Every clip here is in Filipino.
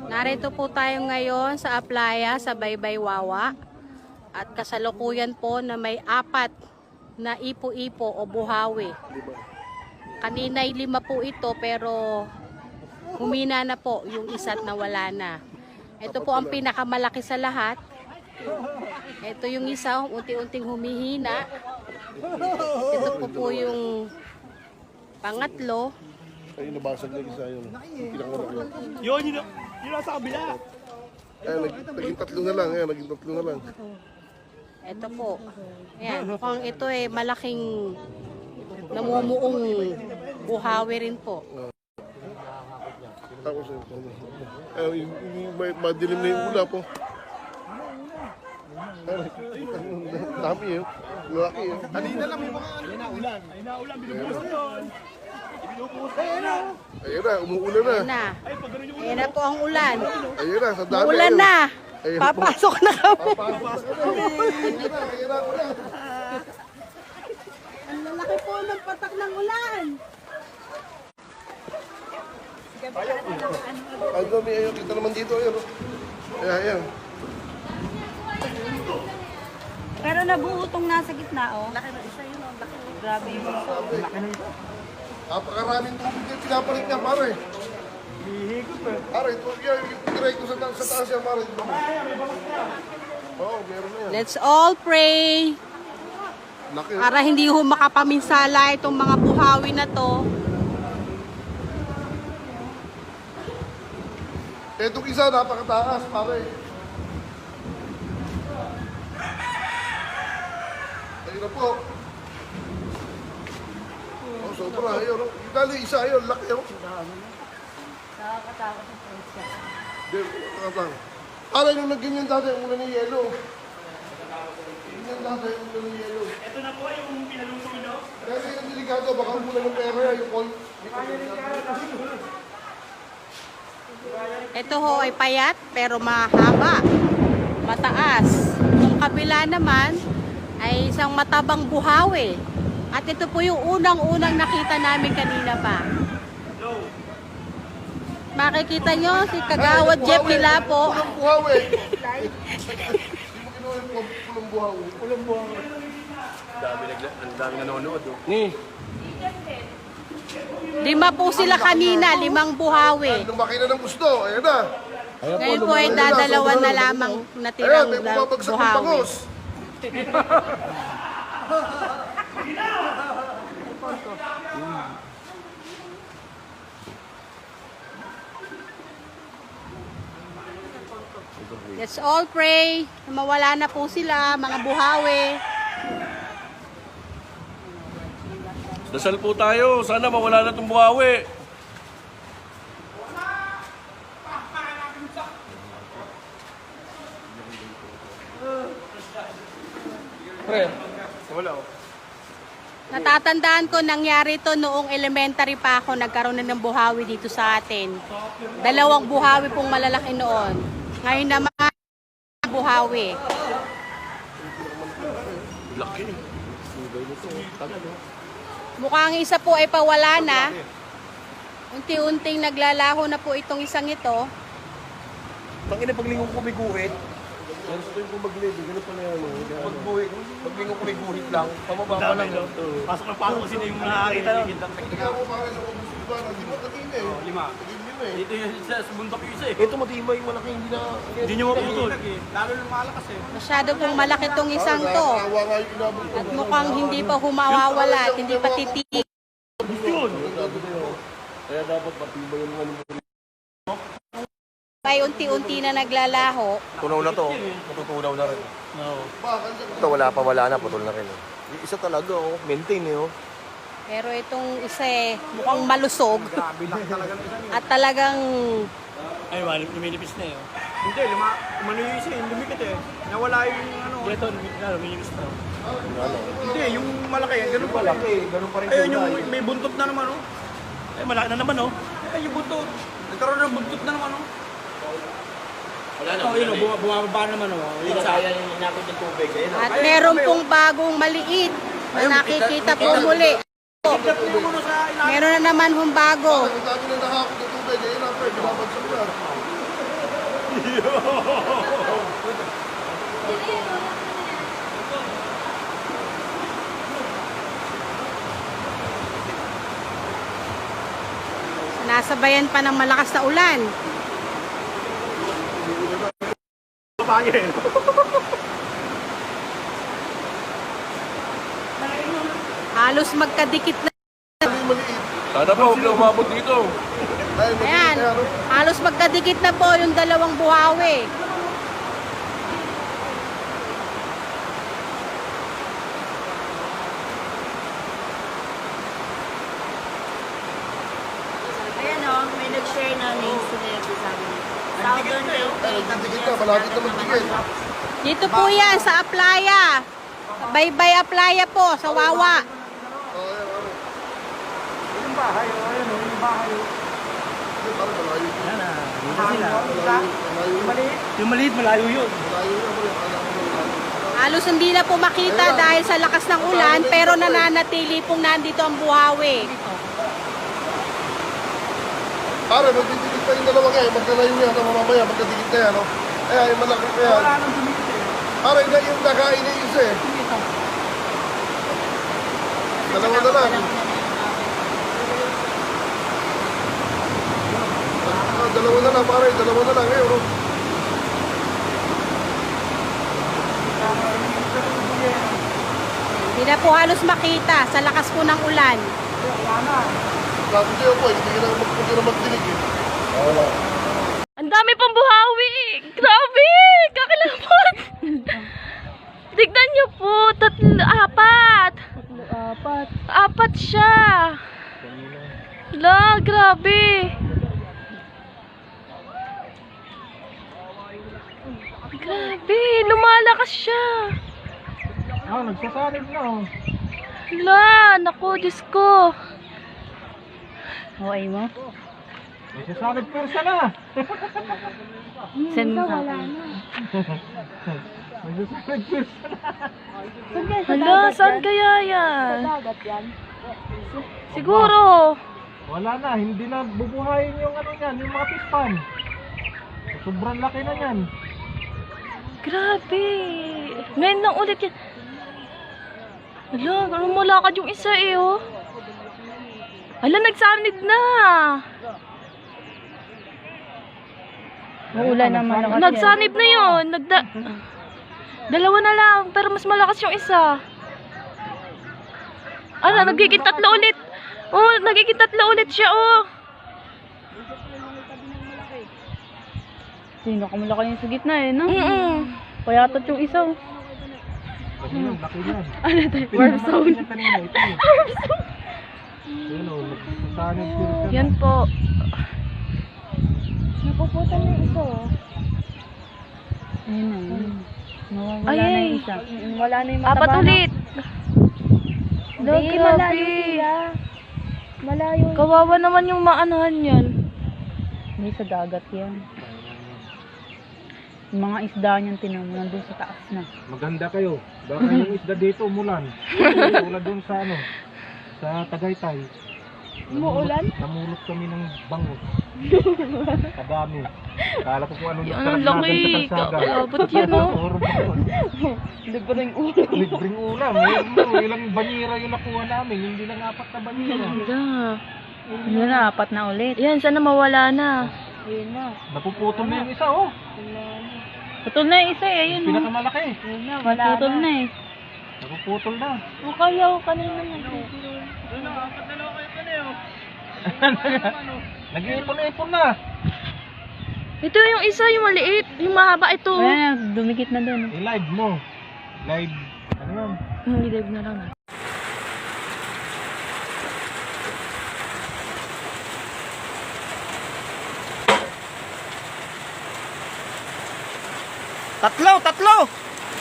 Narito po tayo ngayon sa Aplaya sa Baybay Wawa at kasalukuyan po na may 4 na ipo-ipo o buhawi. Kanina ay 5 po ito pero humina na po yung isa at nawala na. Ito po ang pinakamalaki sa lahat. Ito yung isa, unti-unting humihina. Ito po yung pangatlo. Ay, nabasag na isa yun. Yun nasa kabila. Ay, naging 3 na lang. Ayan, naging 3 na lang. Ito po. Ayan, mukhang ito malaking namumuong buhawi rin po. Tapos, ay, madilim na yung ula po. Dami yun. Lalaki yun. Kanina lang may mga naulan. Ay naulan, binubuhos yun. Binubuhos na yun. Ayun na, umuulan na. Ayan na. Ayan na po ang ulan. Ayun na, sa dami. Ulan ayun. na. Ayun. Papasok na kami. Ayun na. Ang lalaki po ng patak ng ulan. Ang dami, ayun. Kita naman dito. Ayun. Ayan. Pero nabuutong nasa gitna, oh. Laki na isa yun, oh. Laki. Grabe yun. Laki na ito. Napakaraming tubig yung pinapalit niya, pare. Hihigop eh. Pare, ito yung direct ko sa taas yan, pare. Oo, meron na yan. Let's all pray Laki. para hindi ho makapaminsala itong mga buhawi na to. Itong isa, napakataas, pare. Ayun na po. Oh, sobra. Ayun. Dali, isa. Ayun, laki. Oh. Nakakatakot yung presya. Hindi, nakatang. Pare, nung nagganyan dati, yung ulan ng yelo. Ganyan dati, yung ulan ng yelo. Ito na po yung pinalusong nyo. Kasi yung delikado, baka umulan ng pera, yung call. Ito ho ay payat pero mahaba, mataas. Yung kabila naman ay isang matabang buhawi. At ito po yung unang-unang nakita namin kanina pa. Makikita nyo si Kagawad Jeff nila po. Pulang buhawi. Hindi mo kinuha yung pulang buhawi. Ulang buwang. Ang dami nanonood. Ni. 5 po sila kanina, 5 buhawi. Lumaki na ng gusto. Ayan na. Ngayon po ay dadalawan na lamang Ayan, natirang may bumabagsak ng buhawi. bangos. Let's all pray na mawala na po sila, mga buhawi. Dasal po tayo. Sana mawala na itong buhawi. Pre, wala oh. Natatandaan ko nangyari to noong elementary pa ako, nagkaroon na ng buhawi dito sa atin. 2 buhawi pong malalaki noon. Ngayon naman buhawi. Laki. Mukhang isa po ay pawala na. Unti-unting naglalaho na po itong isang ito. Pangina paglingon ko may guhit. Yan sa yung bumagli. Ganun pala yan. Paglingon ko may guhit lang. Pamababa lang. Pasok na pasok kasi na yung nakakita nun. Kaya ako pare sa kubus iba. Hindi mo naging eh. 5. Naging 5 eh. Ito yung sa bundok yung isa eh. Ito matibay, malaki, hindi na... Hindi nyo maputol. Lalo yung malakas eh. Masyado pong malaki tong isang to. Nakawa nga yung inabot ko. At mukhang hindi pa humawawala at hindi pa titig. Yun. Kaya dapat matibay yung ano. Ay unti-unti na naglalaho. Tunaw na to, matutunaw na rin. No. Ito wala na, putol na rin. Yung isa talaga, maintain eh. Pero itong isa mukhang malusog. Grabe lang talaga ng isa. At talagang Ay, luminipis na eh. Hindi, umano yung isa eh, lumikit eh. Nawala yung ano. Ito, luminipis na. Hindi, yung malaki yan, ganun pa rin. Ganun pa rin. Ayun, yung may buntot na naman oh. Ay, malaki na naman oh. Ay, yung buntot. Nagkaroon ng buntot na naman oh. Wala na. Yun oh, bumababa naman oh. Yun sa ayan yung inakot ng tubig. at meron pong bagong maliit na nakikita po muli. Meron na naman hong bago. Ang dami na nakakot ng tubig. Ayun na, Fred. Babagsak na. Nasabayan pa ng malakas na ulan. Halos magkadikit na. Maliit. Sana po, huwag na umabot dito. Dahil maliit Ayan, na ano. halos magkadikit na po yung dalawang buhawi. Ayan o, may nag-share na links to the sa amin. Southern Leyte. Nagdidikit ka, malapit na magdikit. Dito po yan sa Aplaya. Baybay Aplaya po, sa Wawa. Yung bahay, ayun o, yung bahay. Hindi, parang malayo. Yan na, dito sila. Malayo. Yung maliit, malayo yun. Malayo na mo. Alam mo malayo. Halos hindi na po makita dahil sa lakas ng ulan, pero nananatili pong nandito ang buhawi. Pare, magdidikit pa yung dalawa kaya. Magkalayo yan. Mamamaya, magkadikit na yan. No? Ay, malaki pa yan. Wala nang dumikit eh. Pare, yung nakain na isa eh. Dalawa na lang. Dalawa na lang, pare. Dalawa na lang. Eh, no? Hindi na po halos makita sa lakas po ng ulan. Sabi sa'yo po, hindi ka na magdilig eh. Ang dami pang buhawi! Grabe! Kakilabot! Tignan niyo po, apat! Apat siya! La, grabe! Grabe, lumalakas siya! Nagsasanib na oh. La, naku, Diyos ko! Okay mo? Nagsasanib persa na. Send mo sa Nagsasanib persa na. Hala, saan kaya yan? Siguro! Wala na, hindi na bubuhayin yung ano yan, yung mga pispan. Sobrang laki na yan. Grabe! Ngayon lang ulit yan. Hala, lumalakad yung isa eh, oh. Hala, nagsanib na. Uulan naman ako. Nagsanib na yun. Dalawa na lang, pero mas malakas yung isa. Ano, nagiging tatlo ulit. Oh, nagiging tatlo ulit siya, oh. Sino kamalaki yung sa gitna eh, no? Kaya tot yung isa, oh. Laki yan, laki yan. Ano tayo? Warm zone. Nagsasanib persa na. Yan po. Napuputan na yung isa oh. Ayun na. Nawawala na yung isa. Wala na yung Apat ulit. Hindi, malayo sila. Malayo. Kawawa naman yung maanahan yan. Hindi sa dagat yan. Yung mga isda niyan tinamo nandun sa taas na. Maganda kayo. Baka yung isda dito umulan. Tulad dun sa ano, sa Tagaytay. Umuulan? Namulot kami ng bango. Kadami. Kala ko kung ano Yan, sarap ang natin laki. sa kalsada. Kakabot yan, oh. Puro bango. Libreng ulo. Libreng ulam. Ngayon mo, ilang banyera yung nakuha namin. Hindi lang apat na banyera. Ganda. Yun na, apat na ulit. Yan, sana mawala na. Ayun na. Napuputol na yung isa, oh. Putol na yung isa eh. Ayun na. Pinakamalaki. Putol na eh. Napuputol na. O kaya o kanina naman. Nag-iipon-ipon na. Ito yung isa, yung maliit. Yung mahaba ito. Ayan, dumikit na dun. I-live mo. Live. Ano yan? Live na lang.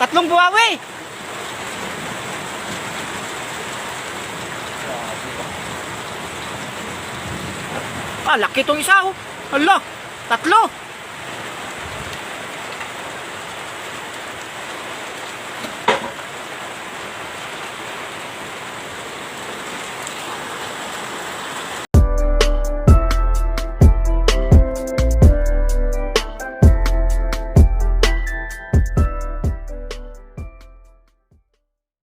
Tatlong buhawi. Laki tong isa, oh. Hala, tatlo.